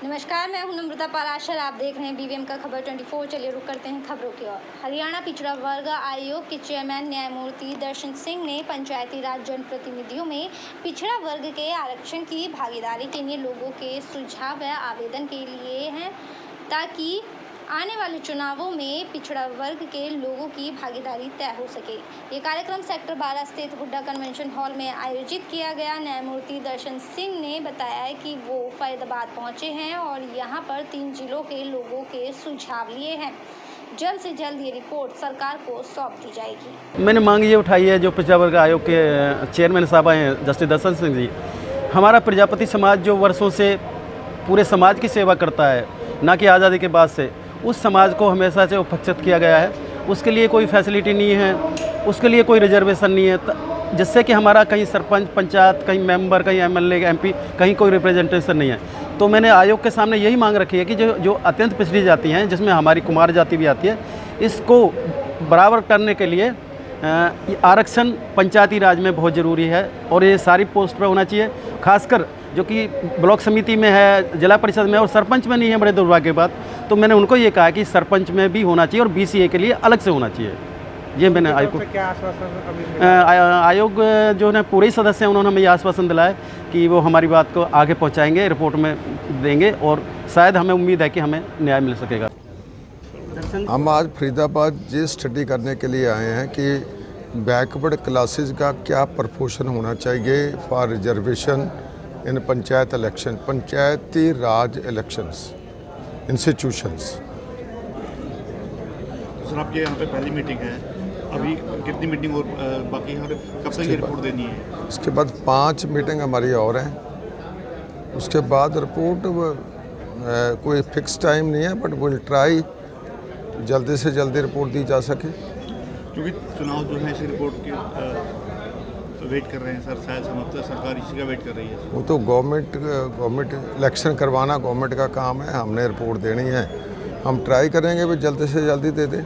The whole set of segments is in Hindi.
नमस्कार, मैं हूं नम्रता पाराशर। आप देख रहे हैं बीवीएम का खबर 24। चलिए रुक करते हैं खबरों की ओर। हरियाणा पिछड़ा वर्ग आयोग के चेयरमैन न्यायमूर्ति दर्शन सिंह ने पंचायती राज जनप्रतिनिधियों में पिछड़ा वर्ग के आरक्षण की भागीदारी के लिए लोगों के सुझाव व आवेदन के लिए हैं, ताकि आने वाले चुनावों में पिछड़ा वर्ग के लोगों की भागीदारी तय हो सके। ये कार्यक्रम सेक्टर 12 स्थित हुड्डा कन्वेंशन हॉल में आयोजित किया गया। न्यायमूर्ति दर्शन सिंह ने बताया कि वो फरीदाबाद पहुंचे हैं और यहां पर 3 जिलों के लोगों के सुझाव लिए हैं। जल्द से जल्द ये रिपोर्ट सरकार को सौंप दी जाएगी। मैंने मांग ये उठाई है, जो पिछड़ा वर्ग आयोग के चेयरमैन साहब हैं जस्टिस दर्शन सिंह जी। हमारा प्रजापति समाज जो वर्षों से पूरे समाज की सेवा करता है, ना कि आज़ादी के बाद से, उस समाज को हमेशा से उपेक्षित किया गया है। उसके लिए कोई फैसिलिटी नहीं है, उसके लिए कोई रिजर्वेशन नहीं है, जिससे कि हमारा कहीं सरपंच, पंचायत, कहीं मेंबर, कहीं एमएलए, एमपी, कहीं कोई रिप्रेजेंटेशन नहीं है। तो मैंने आयोग के सामने यही मांग रखी है कि जो अत्यंत पिछड़ी जाति हैं, जिसमें हमारी कुमार जाति भी आती है, इसको बराबर करने के लिए आरक्षण पंचायती राज में बहुत ज़रूरी है और ये सारी पोस्ट पर होना चाहिए। खासकर जो कि ब्लॉक समिति में है, जिला परिषद में और सरपंच में नहीं है, बड़े दुर्भाग्य की बात। तो मैंने उनको ये कहा कि सरपंच में भी होना चाहिए और बीसीए के लिए अलग से होना चाहिए। ये मैंने आयोग को क्या आश्वासन आयोग जो है पूरे सदस्य हैं, उन्होंने हमें ये आश्वासन दिलाया कि वो हमारी बात को आगे पहुंचाएंगे, रिपोर्ट में देंगे और शायद हमें उम्मीद है कि हमें न्याय मिल सकेगा। हम आज फरीदाबाद ये स्टडी करने के लिए आए हैं कि बैकवर्ड क्लासेस का क्या प्रपोर्शन होना चाहिए for reservation in panchayat election, Panchayati Raj elections institutions. Sir, आपके यहाँ पे पहली मीटिंग है, अभी कितनी मीटिंग और बाकी है, कब तक ये रिपोर्ट देनी है? उसके बाद 5 मीटिंग हमारी और हैं। उसके बाद रिपोर्ट कोई फिक्स टाइम नहीं है, बट विल ट्राई जल्दी से जल्दी रिपोर्ट दी जा सके। क्योंकि चुनाव जो है इसी रिपोर्ट की वेट कर रहे हैं सर, शायद समझते सरकार इसी का वेट कर रही है। वो तो गवर्नमेंट इलेक्शन करवाना गवर्नमेंट का काम है, हमने रिपोर्ट देनी है। हम ट्राई करेंगे भी जल्दी से जल्दी दे दें।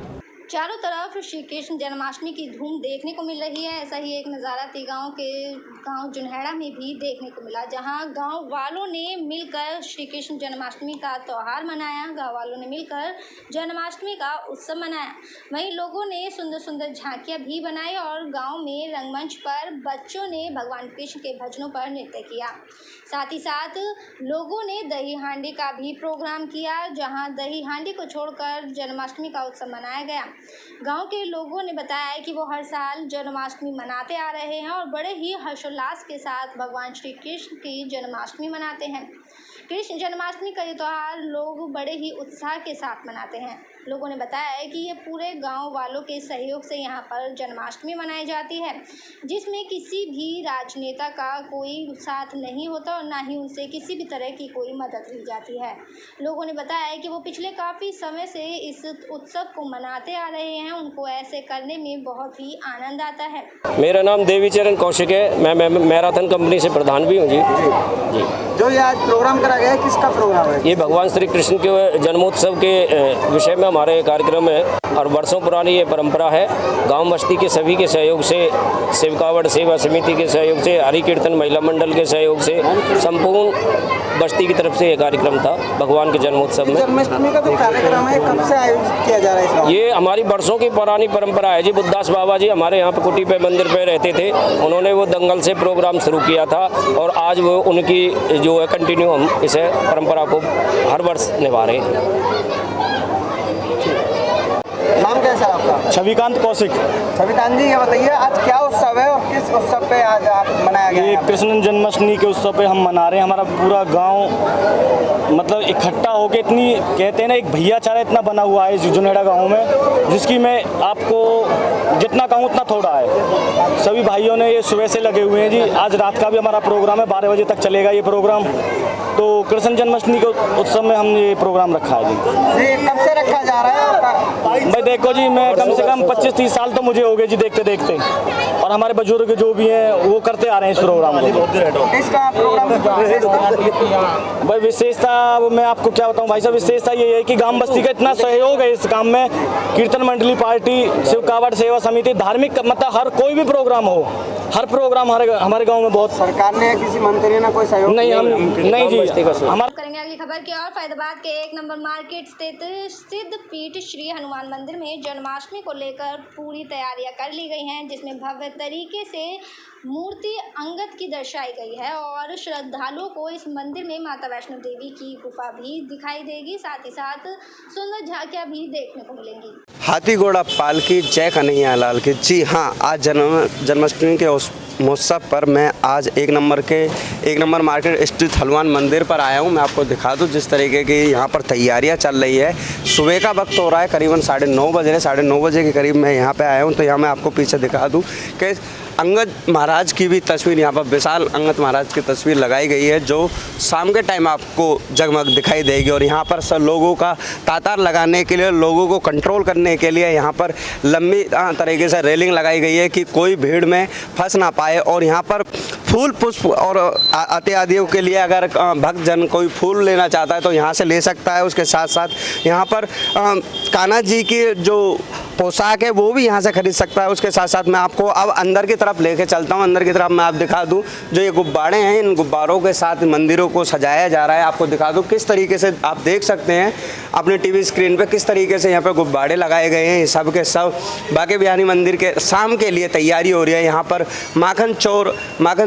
चारों तरफ श्री कृष्ण जन्माष्टमी की धूम देखने को मिल रही है। ऐसा ही एक नज़ारा तिगांव के गांव जुनहेड़ा में भी देखने को मिला, जहां गांव वालों ने मिलकर श्री कृष्ण जन्माष्टमी का त्यौहार मनाया। गांव वालों ने मिलकर जन्माष्टमी का उत्सव मनाया। वहीं लोगों ने सुंदर सुंदर झांकियां भी बनाई और गांव में रंगमंच पर बच्चों ने भगवान कृष्ण के भजनों पर नृत्य किया। साथ ही साथ लोगों ने दही हांडी का भी प्रोग्राम किया, जहां दही हांडी को छोड़कर जन्माष्टमी का उत्सव मनाया गया। गांव के लोगों ने बताया कि वो हर साल जन्माष्टमी मनाते आ रहे हैं और बड़े ही हर्षोल्लास के साथ भगवान श्री कृष्ण की जन्माष्टमी मनाते हैं। कृष्ण जन्माष्टमी का ये त्यौहार लोग बड़े ही उत्साह के साथ मनाते हैं। लोगों ने बताया है कि ये पूरे गांव वालों के सहयोग से यहाँ पर जन्माष्टमी मनाई जाती है, जिसमें किसी भी राजनेता का कोई साथ नहीं होता और ना ही उनसे किसी भी तरह की कोई मदद ली जाती है। लोगों ने बताया है कि वो पिछले काफ़ी समय से इस उत्सव को मनाते आ रहे हैं। उनको ऐसे करने में बहुत ही आनंद आता है। मेरा नाम देवीचरण कौशिक है, मैं मैराथन कंपनी से प्रधान भी हूँ जी। जो ये आज प्रोग्राम करा गया है, किसका प्रोग्राम है? ये भगवान श्री कृष्ण के जन्मोत्सव के विषय में हमारे कार्यक्रम है और वर्षों पुरानी ये परंपरा है। गांव बस्ती के सभी के सहयोग से, सेवकावड़ सेवा समिति के सहयोग से, हरि कीर्तन महिला मंडल के सहयोग से, संपूर्ण बस्ती की तरफ से ये कार्यक्रम था भगवान के जन्मोत्सव में। जन्माष्टमी का जो कार्यक्रम है कब से आयोजित किया जा रहा है? ये हमारी वर्षों की पुरानी परंपरा है जी। बुद्धदास बाबा जी हमारे यहाँ पे कुटी पे मंदिर पे रहते थे, उन्होंने वो दंगल से प्रोग्राम शुरू किया था और आज वो उनकी जो है कंटिन्यू हम इसे परंपरा को हर वर्ष निभा रहे हैं। नाम क्या है सर आपका? छविकांत कौशिक। छविकांत जी, ये बताइए आज क्या उत्सव है और किस उत्सव पे आज आप मनाया गया? ये कृष्ण जन्माष्टमी के उत्सव पे हम मना रहे हैं। हमारा पूरा गांव मतलब इकट्ठा होकर, इतनी कहते हैं ना, एक भैयाचारा इतना बना हुआ है इस जुनेड़ा गांव में, जिसकी मैं आपको जितना कहूँ उतना थोड़ा है। सभी भाइयों ने ये सुबह से लगे हुए हैं जी। आज रात का भी हमारा प्रोग्राम है, 12 बजे तक चलेगा ये प्रोग्राम। तो कृष्ण जन्माष्टमी के उत्सव में हमने ये प्रोग्राम रखा है जी। कब से रखा जा रहा है? भाई देखो जी, मैं कम से कम 25-30 साल तो मुझे हो गए जी देखते देखते, और और हमारे बुजुर्ग जो भी हैं वो करते आ रहे हैं इस प्रोग्राम को। इसका प्रोग्राम भाई विशेषता मैं आपको क्या बताऊं भाई साहब, विशेषता ये है कि गांव बस्ती का इतना सहयोग है इस काम में। कीर्तन मंडली पार्टी, शिव कावड़ सेवा समिति, धार्मिक मतलब हर कोई भी प्रोग्राम हो, हर प्रोग्राम हमारे गांव में बहुत। सरकार ने किसी मंत्री ने कोई सहयोग नहीं, हम नहीं जी हमारा करेंगे अगली खबर की और फैजाबाद के 1 नंबर मार्केट स्थित सिद्ध पीठ श्री हनुमान मंदिर में जन्माष्टमी को लेकर पूरी तैयारियां कर ली गई हैं, जिसमें भव्य तरीके से मूर्ति अंगद की दर्शाई गई है और श्रद्धालुओं को इस मंदिर में माता वैष्णो देवी की गुफा भी दिखाई देगी। साथ ही साथ सुंदर झांकियां भी देखने को मिलेंगी। हाथी घोड़ा पालकी जय कन्हैया लाल की। जी हाँ, आज जन्माष्टमी के उस महोत्सव पर मैं आज 1 नंबर मार्केट स्थित हनुमान मंदिर पर आया हूँ। मैं आपको दिखा दूँ जिस तरीके की यहाँ पर तैयारियाँ चल रही है। सुबह का वक्त हो रहा है, करीबन 9:30 बज रहे, 9:30 बजे के करीब मैं यहाँ पे आया हूँ। तो यहाँ मैं आपको पीछे दिखा दूँ कि अंगद महाराज की भी तस्वीर, यहाँ पर विशाल अंगद महाराज की तस्वीर लगाई गई है जो शाम के टाइम आपको जगमग दिखाई देगी। और यहाँ पर सब लोगों का तातार लगाने के लिए, लोगों को कंट्रोल करने के लिए यहाँ पर लंबी तरीके से रेलिंग लगाई गई है कि कोई भीड़ में फंस ना पाए। और यहाँ पर फूल पुष्प और इत्यादियों के लिए अगर भक्तजन कोई फूल लेना चाहता है तो यहाँ से ले सकता है। उसके साथ साथ यहाँ पर कान्हा जी की जो पोशाक है वो भी यहाँ से खरीद सकता है। उसके साथ साथ मैं आपको अब अंदर की तरफ लेके चलता हूँ। अंदर की तरफ मैं आप दिखा दूँ जो ये गुब्बारे हैं, इन गुब्बारों के साथ मंदिरों को सजाया जा रहा है। आपको दिखा दूँ किस तरीके से आप देख सकते हैं अपने टीवी स्क्रीन पे किस तरीके से यहाँ पे गुब्बारे लगाए गए हैं। सब के सब बांके बिहारी मंदिर के शाम के लिए तैयारी हो रही है। यहाँ पर माखन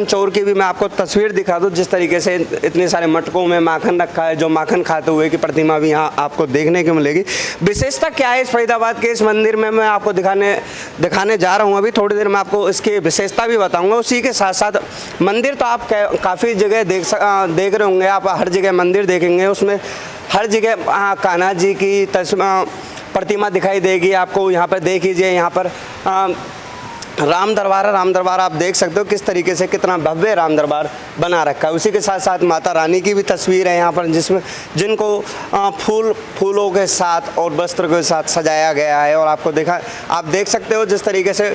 चोर की भी मैं आपको तस्वीर दिखा दूँ जिस तरीके से इतने सारे मटकों में माखन रखा है, जो माखन खाते हुए की प्रतिमा भी यहाँ आपको देखने को मिलेगी। विशेषता क्या है इस फरीदाबाद के इस मंदिर में मैं आपको दिखाने जा रहा हूँ। अभी थोड़ी देर में आपको इसकी विशेषता भी बताऊंगा। उसी के साथ साथ मंदिर तो आप काफ़ी जगह देख रहे होंगे, आप हर जगह मंदिर देखेंगे, उसमें हर जगह कान्हा जी की प्रतिमा दिखाई देगी आपको। यहाँ पर देख लीजिए, यहाँ पर राम दरबार आप देख सकते हो किस तरीके से कितना भव्य राम दरबार बना रखा है। उसी के साथ साथ माता रानी की भी तस्वीर है यहाँ पर जिनको फूलों के साथ और वस्त्र के साथ सजाया गया है। और आपको आप देख सकते हो जिस तरीके से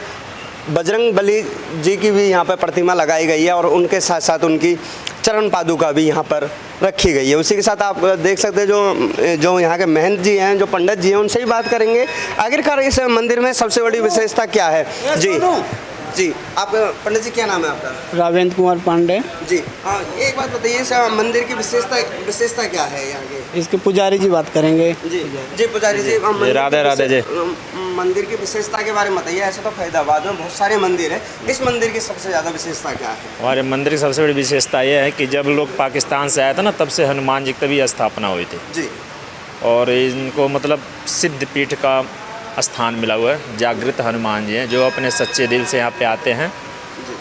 बजरंग बली जी की भी यहाँ पर प्रतिमा लगाई गई है और उनके साथ साथ उनकी चरण पादुका भी यहाँ पर रखी गई है। उसी के साथ आप देख सकते हैं जो यहाँ के महंत जी हैं, जो पंडित जी हैं, उनसे ही बात करेंगे आखिरकार इस मंदिर में सबसे बड़ी विशेषता क्या है। जी आप पंडित जी क्या नाम है आपका? रावेंद्र कुमार पांडे जी। हाँ, एक बात बताइए इस मंदिर की विशेषता क्या है यहाँ के? इसके पुजारी जी बात करेंगे। जी पुजारी जी, राधे जी, मंदिर की विशेषता के बारे में बताइए। ऐसे तो फरीदाबाद में बहुत सारे मंदिर है, इस मंदिर की सबसे ज़्यादा विशेषता क्या है? हमारे मंदिर की सबसे बड़ी विशेषता ये है कि जब लोग पाकिस्तान से आए थे ना, तब से हनुमान जी की तभी स्थापना हुई थी जी। और इनको मतलब सिद्ध पीठ का स्थान मिला हुआ है। जागृत हनुमान जी हैं जो अपने सच्चे दिल से यहाँ पे आते हैं,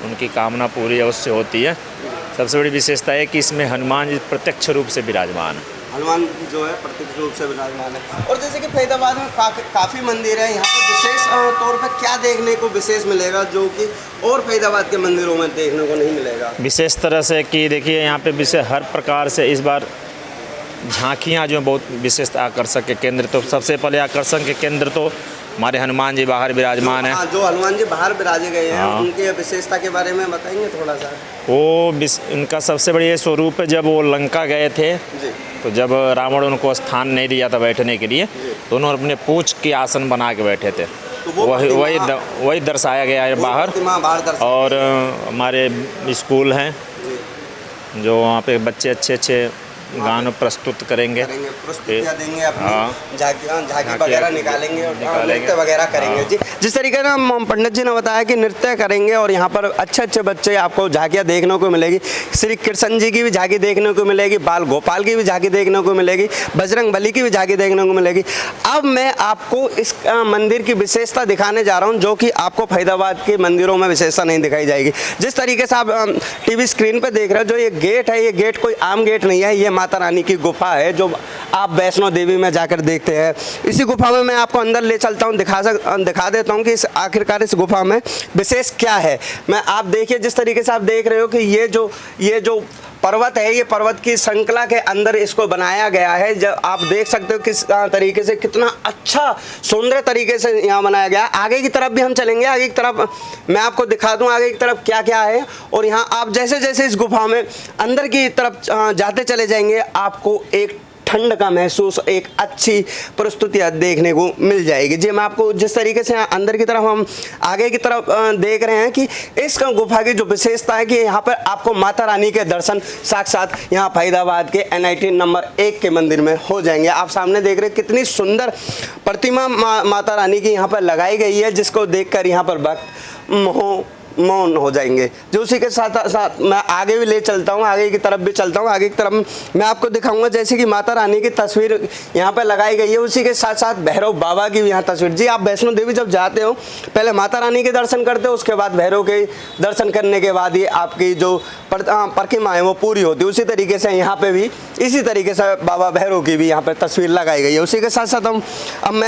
उनकी कामना पूरी अवश्य होती है। सबसे बड़ी विशेषता है कि इसमें हनुमान जी प्रत्यक्ष रूप से विराजमान है। हनुमान जो है प्रत्यक्ष रूप से विराजमान है। और जैसे कि फरीदाबाद में काफ़ी मंदिर है, यहाँ पर विशेष तौर पर क्या देखने को विशेष मिलेगा जो कि और फरीदाबाद के मंदिरों में देखने को नहीं मिलेगा? विशेष तरह से कि देखिए यहाँ पे विशेष हर प्रकार से इस बार झांकियाँ जो बहुत विशेष आकर्षक के केंद्र, तो सबसे पहले आकर्षण के केंद्र तो हमारे हनुमान जी बाहर विराजमान है। जो हनुमान जी बाहर विराजे गए हैं उनकी विशेषता के बारे में बताएंगे थोड़ा सा? उनका सबसे बड़ी ये स्वरूप है, जब वो लंका गए थे जी, तो जब रावण उनको स्थान नहीं दिया था बैठने के लिए, तो उन्होंने अपने पूंछ के आसन बना के बैठे थे। तो वही दर्शाया गया है बाहर। और हमारे स्कूल हैं जो वहाँ पे बच्चे अच्छे गानों प्रस्तुत करेंगे, प्रस्तुतियाँ देंगे, अपनी झांकी वगैरह निकालेंगे और नृत्य वगैरह करेंगे। जी, जिस तरीके से पंडित जी ने बताया कि नृत्य करेंगे और यहाँ पर अच्छे बच्चे आपको झांकियाँ देखने को मिलेगी। श्री कृष्ण जी की भी झांकी देखने को मिलेगी, बाल गोपाल की भी झांकी देखने को मिलेगी, बजरंग बली की भी झांकी देखने को मिलेगी। अब मैं आपको इस मंदिर की विशेषता दिखाने जा रहा हूँ जो कि आपको फरीदाबाद के मंदिरों में विशेषता नहीं दिखाई जाएगी। जिस तरीके से आप टीवी स्क्रीन पर देख रहे हो, जो ये गेट है, ये गेट कोई आम गेट नहीं है, ये माता रानी की गुफा है जो आप वैष्णो देवी में जाकर देखते हैं। इसी गुफा में मैं आपको अंदर ले चलता हूँ, दिखा देता हूँ कि आखिरकार इस गुफा में विशेष क्या है। मैं आप देखिए जिस तरीके से आप देख रहे हो कि ये जो पर्वत है, ये पर्वत की श्रृंखला के अंदर इसको बनाया गया है। जब आप देख सकते हो किस तरीके से, कितना अच्छा सुंदर तरीके से यहाँ बनाया गया। आगे की तरफ भी हम चलेंगे, आगे की तरफ मैं आपको दिखा दूँ आगे की तरफ क्या क्या है। और यहाँ आप जैसे जैसे इस गुफा में अंदर की तरफ जाते चले जाएंगे, आपको एक ठंड का महसूस, एक अच्छी प्रस्तुतियाँ देखने को मिल जाएगी। जी मैं आपको जिस तरीके से अंदर की तरफ हम आगे की तरफ देख रहे हैं कि इस गुफा की जो विशेषता है कि यहाँ पर आपको माता रानी के दर्शन साक्षात यहाँ फरीदाबाद के NIT नंबर 1 के मंदिर में हो जाएंगे। आप सामने देख रहे हैं कितनी सुंदर प्रतिमा माता रानी की यहाँ पर लगाई गई है, जिसको देखकर यहाँ पर भक्त मौन हो जाएंगे। जो उसी के साथ साथ मैं आगे भी ले चलता हूँ, आगे की तरफ भी चलता हूँ। आगे की तरफ मैं आपको दिखाऊंगा जैसे कि माता रानी की तस्वीर यहाँ पर लगाई गई है, उसी के साथ साथ भैरव बाबा की भी यहाँ तस्वीर। जी आप वैष्णो देवी जब जाते हो पहले माता रानी के दर्शन करते हो, उसके बाद भैरव के दर्शन करने के बाद ही आपकी जो प्रतिमा है वो पूरी होती है। उसी तरीके से यहाँ पर भी इसी तरीके से बाबा भैरव की भी यहाँ पर तस्वीर लगाई गई है। उसी के साथ साथ अब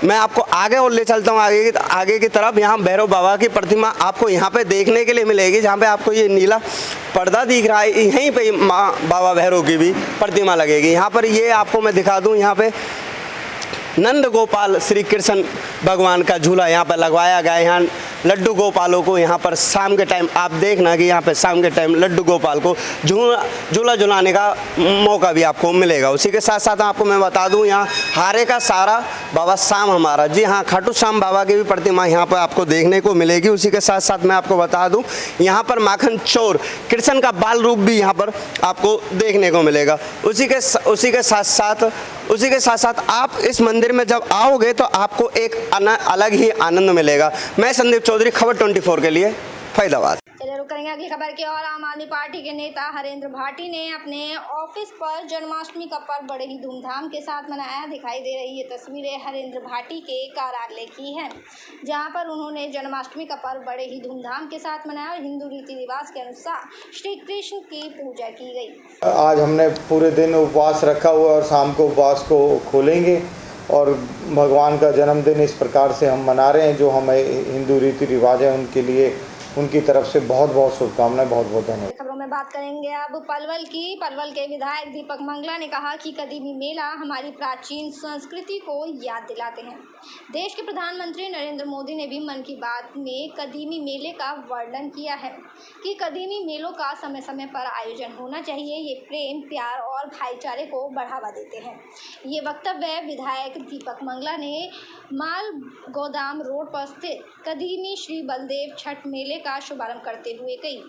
मैं आपको आगे और ले चलता हूँ आगे की तरफ। यहाँ भैरव बाबा की प्रतिमा आपको यहाँ पे देखने के लिए मिलेगी, जहाँ पे आपको ये नीला पर्दा दिख रहा है, यहीं पे माँ बाबा भैरव की भी प्रतिमा लगेगी। यहाँ पर ये आपको मैं दिखा दूँ, यहाँ पे नंद गोपाल श्री कृष्ण भगवान का झूला यहाँ पर लगवाया गया है। यहाँ लड्डू गोपालों को यहाँ पर शाम के टाइम आप देखना कि यहाँ पे शाम के टाइम लड्डू गोपाल को झूला झुलाने का मौका भी आपको मिलेगा। उसी के साथ साथ आपको मैं बता दूँ यहाँ हारे का सारा बाबा शाम हमारा, जी हाँ खाटू श्याम बाबा की भी प्रतिमा यहाँ पर आपको देखने को मिलेगी। उसी के साथ साथ मैं आपको बता दूँ यहाँ पर माखन चोर कृष्ण का बाल रूप भी यहाँ पर आपको देखने को मिलेगा। उसी के साथ साथ आप इस मंदिर में जब आओगे तो आपको एक अलग ही आनंद मिलेगा। मैं संदीप चौधरी, खबर 24 के लिए फरीदाबाद। चलिए रुक करेंगे अगली खबर की और। आम आदमी पार्टी के नेता हरेंद्र भाटी ने अपने ऑफिस पर जन्माष्टमी का पर्व बड़े ही धूमधाम के साथ मनाया। दिखाई दे रही ये तस्वीरें हरेंद्र भाटी के कार्यालय की हैं, जहां पर उन्होंने जन्माष्टमी का पर्व बड़े ही धूमधाम के साथ मनाया। हिंदू रीति रिवाज के अनुसार श्री कृष्ण की पूजा की गई। आज हमने पूरे दिन उपवास रखा हुआ और शाम को उपवास को खोलेंगे और भगवान का जन्मदिन इस प्रकार से हम मना रहे हैं। जो हमें हिंदू रीति रिवाज है उनके लिए उनकी तरफ से बहुत बहुत शुभकामनाएं, बहुत बहुत धन्यवाद। खबरों में बात करेंगे अब पलवल की। पलवल के विधायक दीपक मंगला ने कहा कि कदीमी मेला हमारी प्राचीन संस्कृति को याद दिलाते हैं। देश के प्रधानमंत्री नरेंद्र मोदी ने भी मन की बात में कदीमी मेले का वर्णन किया है कि कदीमी मेलों का समय समय पर आयोजन होना चाहिए। ये प्रेम, प्यार और भाईचारे को बढ़ावा देते हैं। ये वक्तव्य विधायक दीपक मंगला ने माल गोदाम रोड पर स्थित कदीमी श्री बलदेव छठ मेले का शुभारंभ करते हुए कही।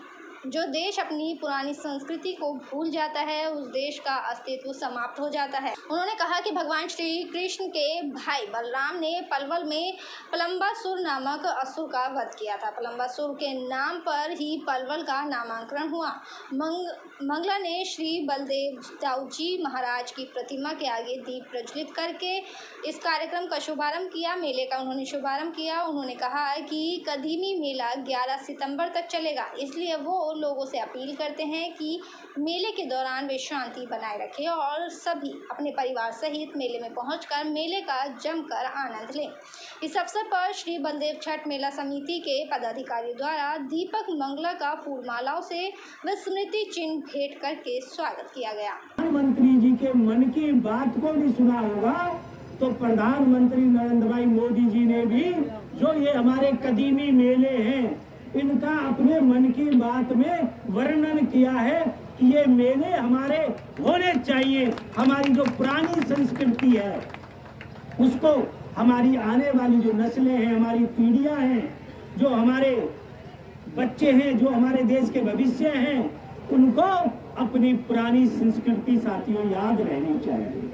जो देश अपनी पुरानी संस्कृति को भूल जाता है, उस देश का अस्तित्व समाप्त हो जाता है। उन्होंने कहा कि भगवान श्री कृष्ण के भाई बलराम ने पलवल में पलम्बासुर नामक असुर का वध किया था। पलम्बासुर के नाम पर ही पलवल का नामांकन हुआ। मंगला ने श्री बलदेव दाऊ जी महाराज की प्रतिमा के आगे दीप प्रज्वलित करके इस कार्यक्रम का शुभारंभ किया। मेले का उन्होंने शुभारंभ किया। उन्होंने कहा कि कदीमी मेला 11 सितंबर तक चलेगा, इसलिए वो लोगों से अपील करते हैं कि मेले के दौरान वे शांति बनाए रखें और सभी अपने परिवार सहित मेले में पहुंचकर मेले का जमकर आनंद लें। इस अवसर पर श्री बलदेव छठ मेला समिति के पदाधिकारियों द्वारा दीपक मंगला का फूलमालाओं से व स्मृति चिन्ह भेंट करके स्वागत किया गया। प्रधानमंत्री जी के मन की बात को भी सुना होगा तो प्रधानमंत्री नरेंद्र भाई मोदी जी ने भी जो ये हमारे कदीमी मेले हैं इनका अपने मन की बात में वर्णन किया है कि ये मेले हमारे होने चाहिए। हमारी जो पुरानी संस्कृति है उसको हमारी आने वाली जो नस्लें हैं, हमारी पीढ़ियां हैं, जो हमारे बच्चे हैं, जो हमारे देश के भविष्य हैं, उनको अपनी पुरानी संस्कृति साथियों याद रहनी चाहिए।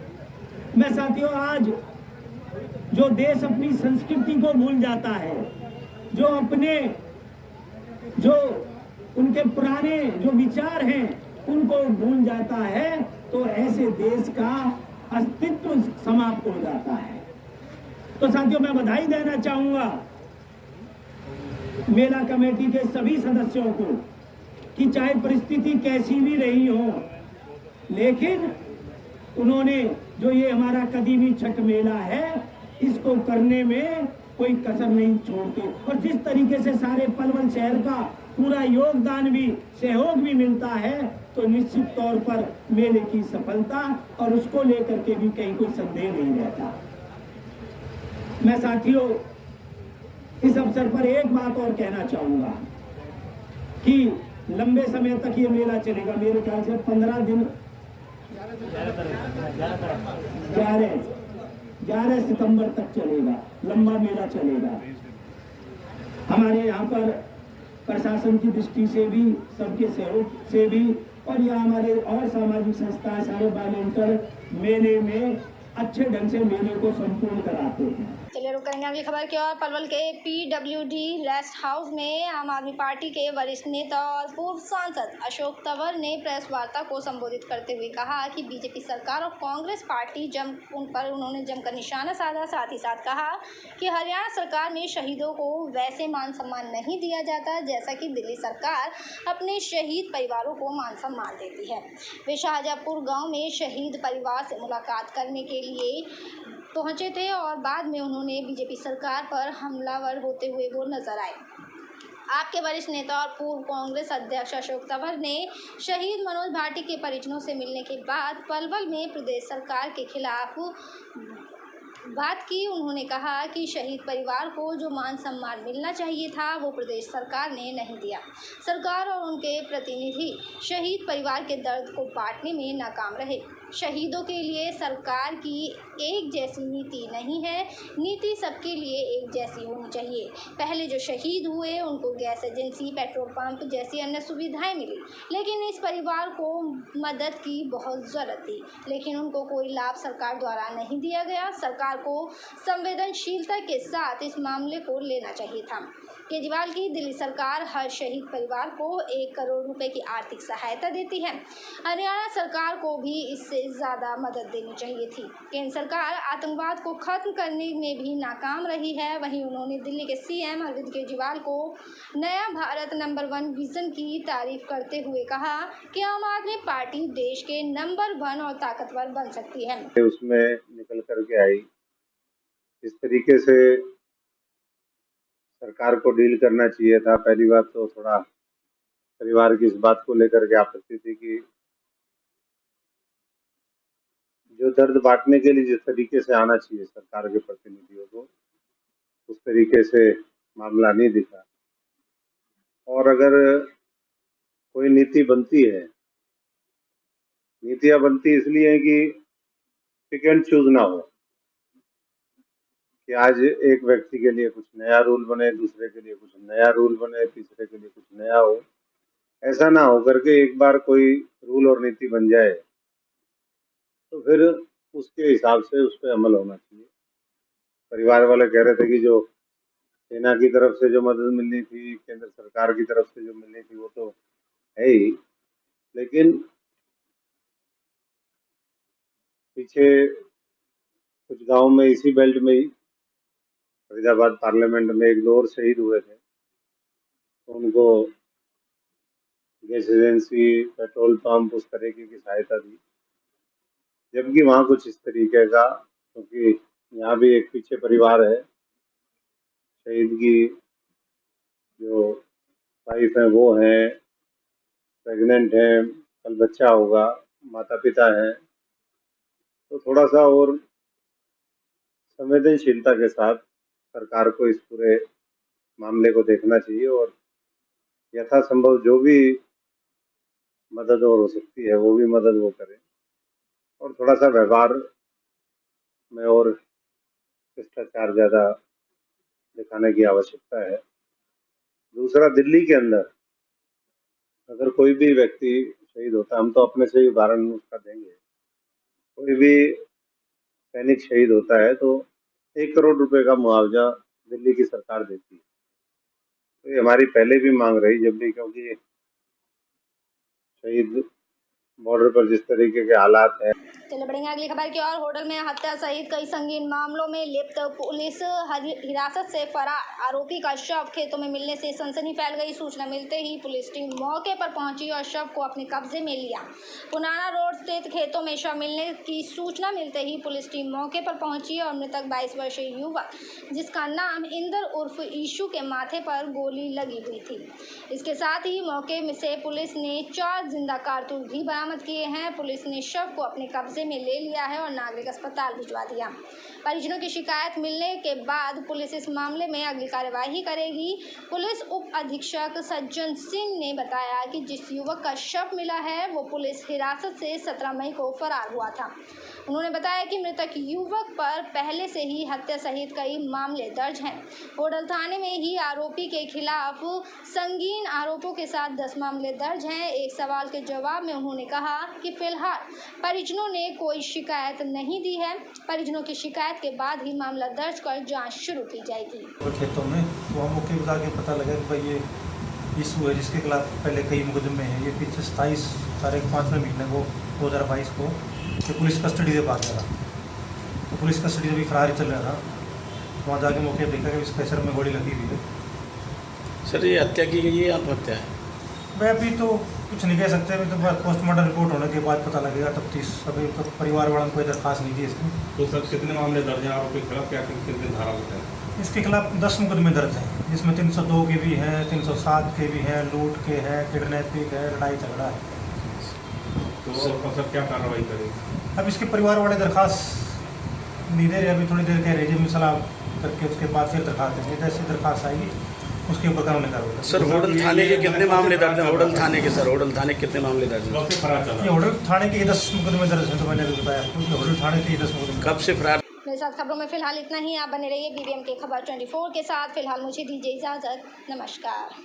मैं साथियों आज जो देश अपनी संस्कृति को भूल जाता है, जो उनके पुराने जो विचार हैं उनको भूल जाता है, तो ऐसे देश का अस्तित्व समाप्त हो जाता है। तो साथियों मैं बधाई देना चाहूंगा मेला कमेटी के सभी सदस्यों को कि चाहे परिस्थिति कैसी भी रही हो, लेकिन उन्होंने जो ये हमारा कदीमी छठ मेला है इसको करने में कोई कसर नहीं छोड़ते। और जिस तरीके से सारे पलवल शहर का पूरा योगदान भी, सहयोग भी मिलता है, तो निश्चित तौर पर मेले की सफलता और उसको लेकर के भी कहीं कोई संदेह नहीं रहता। मैं साथियों इस अवसर पर एक बात और कहना चाहूंगा कि लंबे समय तक ये मेला चलेगा, मेरे ख्याल से 15 दिन, 11 सितंबर तक चलेगा, लंबा मेला चलेगा। हमारे यहाँ पर प्रशासन की दृष्टि से भी, सबके सहयोग से भी, और यहाँ हमारे और सामाजिक संस्थाएं, सारे वॉलंटियर मेले में अच्छे ढंग से मेले को संपूर्ण कराते हैं। चलिए रुक करेंगे अगली खबर की ओर। पलवल के PWD रेस्ट हाउस में आम आदमी पार्टी के वरिष्ठ नेता और पूर्व सांसद अशोक तंवर ने प्रेस वार्ता को संबोधित करते हुए कहा कि बीजेपी सरकार और कांग्रेस पार्टी उन्होंने जमकर निशाना साधा। साथ ही साथ कहा कि हरियाणा सरकार में शहीदों को वैसे मान सम्मान नहीं दिया जाता जैसा कि दिल्ली सरकार अपने शहीद परिवारों को मान सम्मान देती है। वे शाहजहाँपुर गाँव में शहीद परिवार से मुलाकात करने के लिए पहुंचे थे और बाद में उन्होंने बीजेपी सरकार पर हमलावर होते हुए वो नजर आए। आपके वरिष्ठ नेता और पूर्व कांग्रेस अध्यक्ष अशोक तंवर ने शहीद मनोज भाटी के परिजनों से मिलने के बाद पलवल में प्रदेश सरकार के खिलाफ बात की। उन्होंने कहा कि शहीद परिवार को जो मान सम्मान मिलना चाहिए था वो प्रदेश सरकार ने नहीं दिया। सरकार और उनके प्रतिनिधि शहीद परिवार के दर्द को बांटने में नाकाम रहे। शहीदों के लिए सरकार की एक जैसी नीति नहीं है, नीति सबके लिए एक जैसी होनी चाहिए। पहले जो शहीद हुए उनको गैस एजेंसी, पेट्रोल पंप जैसी अन्य सुविधाएं मिली, लेकिन इस परिवार को मदद की बहुत ज़रूरत थी, लेकिन उनको कोई लाभ सरकार द्वारा नहीं दिया गया। सरकार को संवेदनशीलता के साथ इस मामले को लेना चाहिए था। केजरीवाल की दिल्ली सरकार हर शहीद परिवार को 1 करोड़ रुपए की आर्थिक सहायता देती है। हरियाणा सरकार को भी इससे ज़्यादा मदद देनी चाहिए थी। केंद्र सरकार आतंकवाद को खत्म करने में भी नाकाम रही है। वहीं उन्होंने दिल्ली के CM अरविंद केजरीवाल को नया भारत नंबर 1 विजन की तारीफ करते हुए कहा कि आम आदमी पार्टी देश के नंबर 1 और ताकतवर बन सकती है। उसमें निकल करके आई, इस तरीके से सरकार को डील करना चाहिए था। पहली बात तो थोड़ा परिवार की इस बात को लेकर के आपत्ति थी कि जो दर्द बांटने के लिए जिस तरीके से आना चाहिए सरकार के प्रतिनिधियों को, उस तरीके से मामला नहीं दिखा। और अगर कोई नीति बनती है, नीतियां बनती इसलिए है कि पिक एंड चूज ना हो कि आज एक व्यक्ति के लिए कुछ नया रूल बने, दूसरे के लिए कुछ नया रूल बने, तीसरे के लिए कुछ नया हो। ऐसा ना हो करके एक बार कोई रूल और नीति बन जाए तो फिर उसके हिसाब से उस पर अमल होना चाहिए। परिवार वाले कह रहे थे कि जो सेना की तरफ से जो मदद मिलनी थी, केंद्र सरकार की तरफ से जो मिलनी थी, वो तो है ही, लेकिन पीछे कुछ गांव में इसी बेल्ट में ही फरीदाबाद पार्लियामेंट में 1-2 और शहीद हुए थे, तो उनको गैस एजेंसी, पेट्रोल पंप उस तरीके की सहायता दी। जबकि वहाँ कुछ इस तरीके का, क्योंकि यहाँ भी एक पीछे परिवार है, शहीद की जो वाइफ है वो है, प्रेग्नेंट है, कल बच्चा होगा, माता पिता है, तो थोड़ा सा और संवेदनशीलता के साथ सरकार को इस पूरे मामले को देखना चाहिए और यथासंभव जो भी मदद और हो सकती है वो भी मदद वो करे और थोड़ा सा व्यवहार में और शिष्टाचार ज़्यादा दिखाने की आवश्यकता है। दूसरा, दिल्ली के अंदर अगर कोई भी व्यक्ति शहीद होता है, हम तो अपने से ही उदाहरण उसका देंगे, कोई भी सैनिक शहीद होता है तो 1 करोड़ रुपए का मुआवजा दिल्ली की सरकार देती है। तो ये हमारी पहले भी मांग रही जब भी, क्योंकि शहीद बॉर्डर पर जिस तरीके के हालात हैं चले बढ़ेंगे अगली खबर की ओर। होटल में हत्या सहित कई संगीन मामलों में लिप्त पुलिस हिरासत से फरार आरोपी का शव खेतों में मिलने से सनसनी फैल गई। सूचना मिलते ही पुलिस टीम मौके पर पहुंची और शव को अपने कब्जे में लिया। पुनाना रोड स्थित खेतों में शव मिलने की सूचना मिलते ही पुलिस टीम मौके पर पहुंची और मृतक 22 वर्षीय युवक जिसका नाम इंदर उर्फ ईशु के माथे पर गोली लगी हुई थी। इसके साथ ही मौके से पुलिस ने 4 जिंदा कारतूस भी बरामद किए हैं। पुलिस ने शव को अपने कब्जे में ले लिया है और नागरिक अस्पताल भिजवा दिया। परिजनों की शिकायत मिलने के बाद पुलिस इस मामले में अगली कार्यवाही करेगी। पुलिस उप अधीक्षक सज्जन सिंह ने बताया कि जिस युवक का शव मिला है वो पुलिस हिरासत से 17 मई को फरार हुआ था। उन्होंने बताया कि मृतक युवक पर पहले से ही हत्या सहित कई मामले दर्ज हैं। होडल थाने में ही आरोपी के खिलाफ संगीन आरोपों के साथ 10 मामले दर्ज हैं। एक सवाल के जवाब में उन्होंने कहा कि फिलहाल परिजनों ने कोई शिकायत नहीं दी है। परिजनों की शिकायत के बाद ही मामला दर्ज कर जांच शुरू की जाएगी। खेतों में तो हम मौके पर जाके पता लगा कि भाई ये इशू है जिसके खिलाफ पहले कई मुकदमे हैं। ये पीछे 27 तारीख 5वें महीने को 2022 को ये पुलिस कस्टडी से भाग गया था। तो पुलिस कस्टडी से भी फरार ही चल रहा था। वहाँ जाके मौके पर देखा कि इसके सर में गोली लगी हुई है। सर ये हत्या की गई है या आत्महत्या है? मैं अभी तो कुछ नहीं कह सकते। अभी तो पोस्टमार्टम रिपोर्ट होने के बाद पता लगेगा। तफ्तीश अभी तो परिवार वालों को कोई दरख्वास्त नहीं दी इसकी। तो सर कितने मामले दर्ज हैं आरोपी के खिलाफ? क्या कितने धारा होते हैं? इसके खिलाफ 10 मुकदमे दर्ज हैं जिसमें 302 के भी हैं, 307 के भी हैं, लूट के हैं, किडनैपिंग है, लड़ाई झगड़ा है। तो सर क्या कार्रवाई करेगी? अब इसके परिवार वाले दरख्वास्त नहीं दे रहे। अभी थोड़ी देर कह रहे हैं सलाह करके उसके बाद फिर दरख्वास्त देंगे। जैसे दरख्वास्त आएगी उसके ऊपर कानूनी कार्रवाई। सर होडल थाने के कितने मामले दर्ज हैं? होडल थाने के सर होडल थाने कितने मामले दर्ज हैं? ये होडल थाने के 10 मुकदमे दर्ज हैं। तो मैंने अभी बताया क्योंकि होडल थाने के 10 मुकदमे। कब से फरार? मेरे साथ खबरों में फिलहाल इतना ही। आप बने रहिए BBM के खबर 24 के साथ। फिलहाल मुझे दीजिए इजाज़त। नमस्कार।